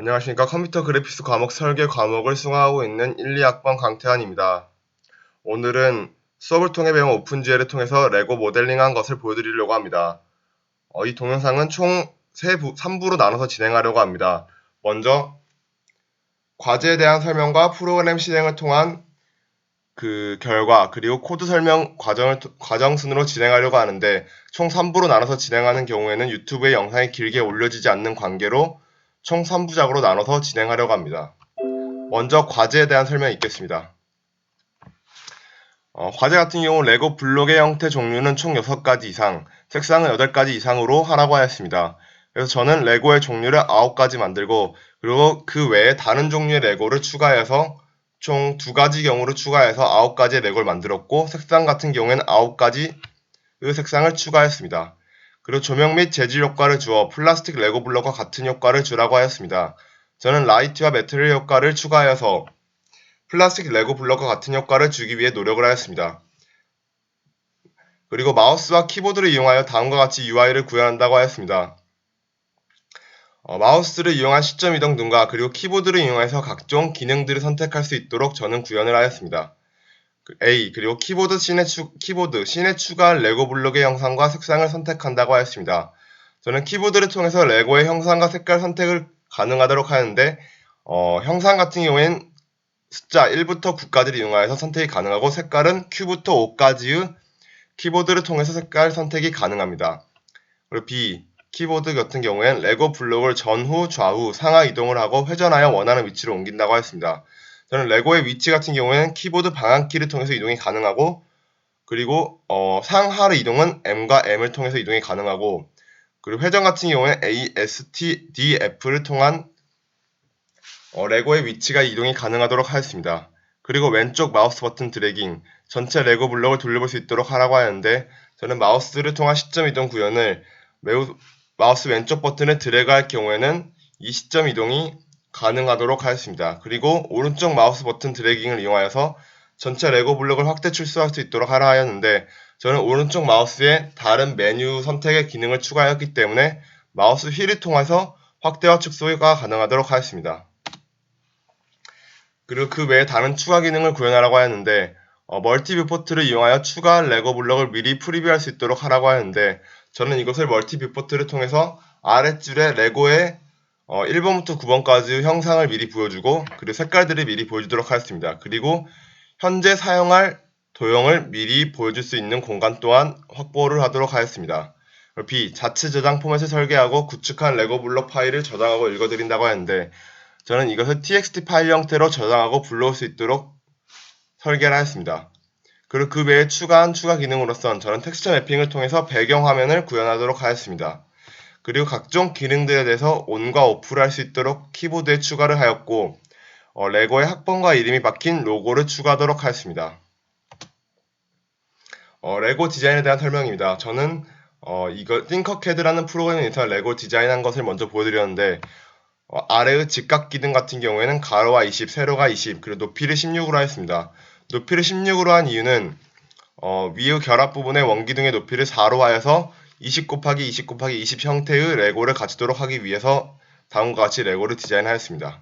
안녕하십니까. 컴퓨터 그래픽스 과목 설계 과목을 수강하고 있는 1, 2학번 강태환입니다. 오늘은 수업을 통해 배운 오픈GL을 통해서 레고 모델링한 것을 보여드리려고 합니다. 이 동영상은 총 3부로 나눠서 진행하려고 합니다. 먼저 과제에 대한 설명과 프로그램 실행을 통한 그 결과, 그리고 코드 설명 과정 순으로 진행하려고 하는데, 총 3부로 나눠서 진행하는 경우에는 유튜브에 영상이 길게 올려지지 않는 관계로 총 3부작으로 나눠서 진행하려고 합니다. 먼저 과제에 대한 설명이 있겠습니다. 과제 같은 경우 레고 블록의 형태 종류는 총 6가지 이상, 색상은 8가지 이상으로 하라고 하였습니다. 그래서 저는 레고의 종류를 9가지 만들고, 그리고 그 외에 다른 종류의 레고를 추가해서 총 2가지 경우를 추가해서 9가지의 레고를 만들었고, 색상 같은 경우에는 9가지의 색상을 추가했습니다. 그리고 조명 및 재질 효과를 주어 플라스틱 레고 블록과 같은 효과를 주라고 하였습니다. 저는 라이트와 매트리얼 효과를 추가하여서 플라스틱 레고 블록과 같은 효과를 주기 위해 노력을 하였습니다. 그리고 마우스와 키보드를 이용하여 다음과 같이 UI를 구현한다고 하였습니다. 마우스를 이용한 시점 이동 등과 그리고 키보드를 이용해서 각종 기능들을 선택할 수 있도록 저는 구현을 하였습니다. A. 그리고 키보드 씬에 추가할 레고 블록의 형상과 색상을 선택한다고 하였습니다. 저는 키보드를 통해서 레고의 형상과 색깔 선택을 가능하도록 하는데 형상 같은 경우에는 숫자 1부터 9까지를 이용하여서 선택이 가능하고, 색깔은 Q부터 5까지의 키보드를 통해서 색깔 선택이 가능합니다. 그리고 B. 키보드 같은 경우엔 레고 블록을 전후, 좌우, 상하 이동을 하고 회전하여 원하는 위치로 옮긴다고 하였습니다. 저는 레고의 위치 같은 경우에는 키보드 방향키를 통해서 이동이 가능하고, 그리고 상하의 이동은 M과 M을 통해서 이동이 가능하고, 그리고 회전 같은 경우에는 A, S, T, D, F를 통한 레고의 위치가 이동이 가능하도록 하였습니다. 그리고 왼쪽 마우스 버튼 드래깅, 전체 레고 블록을 돌려볼 수 있도록 하라고 하였는데, 저는 마우스를 통한 시점 이동 구현을 마우스 왼쪽 버튼을 드래그할 경우에는 이 시점 이동이 가능하도록 하였습니다. 그리고 오른쪽 마우스 버튼 드래깅을 이용하여서 전체 레고 블록을 확대 축소할 수 있도록 하라 하였는데, 저는 오른쪽 마우스에 다른 메뉴 선택의 기능을 추가하였기 때문에 마우스 휠을 통해서 확대와 축소가 가능하도록 하였습니다. 그리고 그 외에 다른 추가 기능을 구현하라고 하였는데, 멀티 뷰포트를 이용하여 추가할 레고 블록을 미리 프리뷰할 수 있도록 하라고 하였는데, 저는 이것을 멀티 뷰포트를 통해서 아랫줄에 레고의 1번부터 9번까지의 형상을 미리 보여주고, 그리고 색깔들을 미리 보여주도록 하였습니다. 그리고 현재 사용할 도형을 미리 보여줄 수 있는 공간 또한 확보를 하도록 하였습니다. B. 자체 저장 포맷을 설계하고 구축한 레고 블록 파일을 저장하고 읽어드린다고 하였는데, 저는 이것을 txt 파일 형태로 저장하고 불러올 수 있도록 설계를 하였습니다. 그리고 그 외에 추가 기능으로선 저는 텍스처 매핑을 통해서 배경 화면을 구현하도록 하였습니다. 그리고 각종 기능들에 대해서 온과 오프를 할 수 있도록 키보드에 추가를 하였고, 레고의 학번과 이름이 박힌 로고를 추가하도록 하였습니다. 레고 디자인에 대한 설명입니다. 저는 띵커캐드라는 프로그램에서 레고 디자인한 것을 먼저 보여드렸는데, 아래의 직각 기둥 같은 경우에는 가로가 20, 세로가 20, 그리고 높이를 16으로 하였습니다. 높이를 16으로 한 이유는 위의 결합 부분의 원기둥의 높이를 4로 하여서 20 곱하기 20 곱하기 20 형태의 레고를 갖추도록 하기 위해서 다음과 같이 레고를 디자인하였습니다.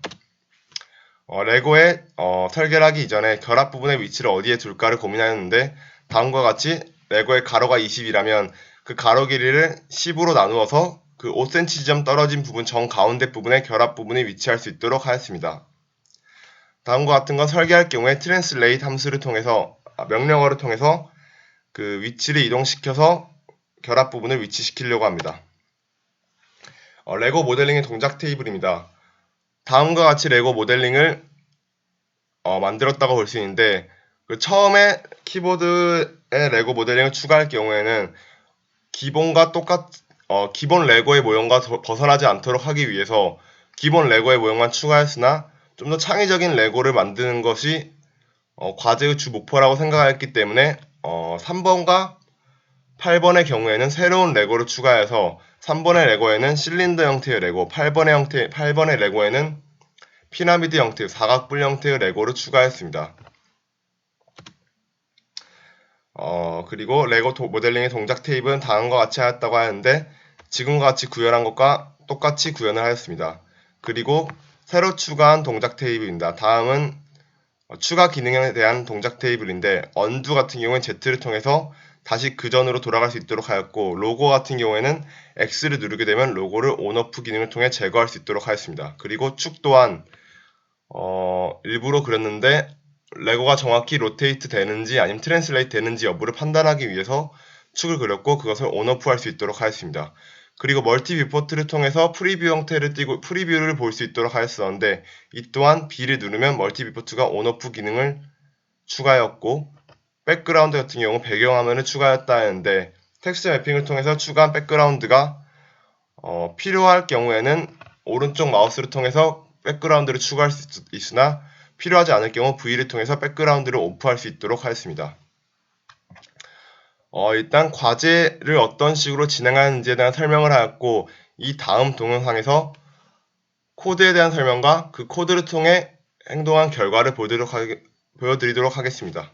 레고에 설계를 하기 이전에 결합 부분의 위치를 어디에 둘까를 고민하였는데, 다음과 같이 레고의 가로가 20이라면 그 가로 길이를 10으로 나누어서 그 5cm 지점 떨어진 부분 정가운데 부분에 결합 부분이 위치할 수 있도록 하였습니다. 다음과 같은 건 설계할 경우에 트랜슬레이트 함수를 통해서 명령어를 통해서 그 위치를 이동시켜서 결합 부분을 위치시키려고 합니다. 레고 모델링의 동작 테이블입니다. 다음과 같이 레고 모델링을 만들었다고 볼 수 있는데, 그 처음에 키보드에 레고 모델링을 추가할 경우에는 기본 레고의 모형과 벗어나지 않도록 하기 위해서 기본 레고의 모형만 추가했으나, 좀 더 창의적인 레고를 만드는 것이 과제의 주 목표라고 생각했기 때문에 3번과 8번의 경우에는 새로운 레고를 추가해서 3번의 레고에는 실린더 형태의 레고, 8번의 레고에는 피라미드 형태의 사각뿔 형태의 레고를 추가했습니다. 그리고 레고 모델링의 동작 테이블은 다음과 같이 하였다고 하는데, 지금과 같이 구현한 것과 똑같이 구현을 하였습니다. 그리고 새로 추가한 동작 테이블입니다. 다음은 추가 기능에 대한 동작 테이블인데 undo 같은 경우는 Z를 통해서 다시 그 전으로 돌아갈 수 있도록 하였고 로고 같은 경우에는 X를 누르게 되면 로고를 on/off 기능을 통해 제거할 수 있도록 하였습니다. 그리고 축 또한 일부러 그렸는데 레고가 정확히 로테이트 되는지 아니면 트랜슬레이트 되는지 여부를 판단하기 위해서 축을 그렸고 그것을 on/off 할 수 있도록 하였습니다. 그리고 멀티 뷰포트를 통해서 프리뷰 형태를 띄고 프리뷰를 볼 수 있도록 하였었는데 이 또한 B를 누르면 멀티 뷰포트가 on/off 기능을 추가하였고 백그라운드 같은 경우 배경화면을 추가했다 했는데 텍스트 매핑을 통해서 추가한 백그라운드가 필요할 경우에는 오른쪽 마우스를 통해서 백그라운드를 추가할 수 있으나 필요하지 않을 경우 V를 통해서 백그라운드를 오프할 수 있도록 하였습니다. 일단 과제를 어떤 식으로 진행하는지에 대한 설명을 하였고 이 다음 동영상에서 코드에 대한 설명과 그 코드를 통해 행동한 결과를 보여드리도록 하겠습니다.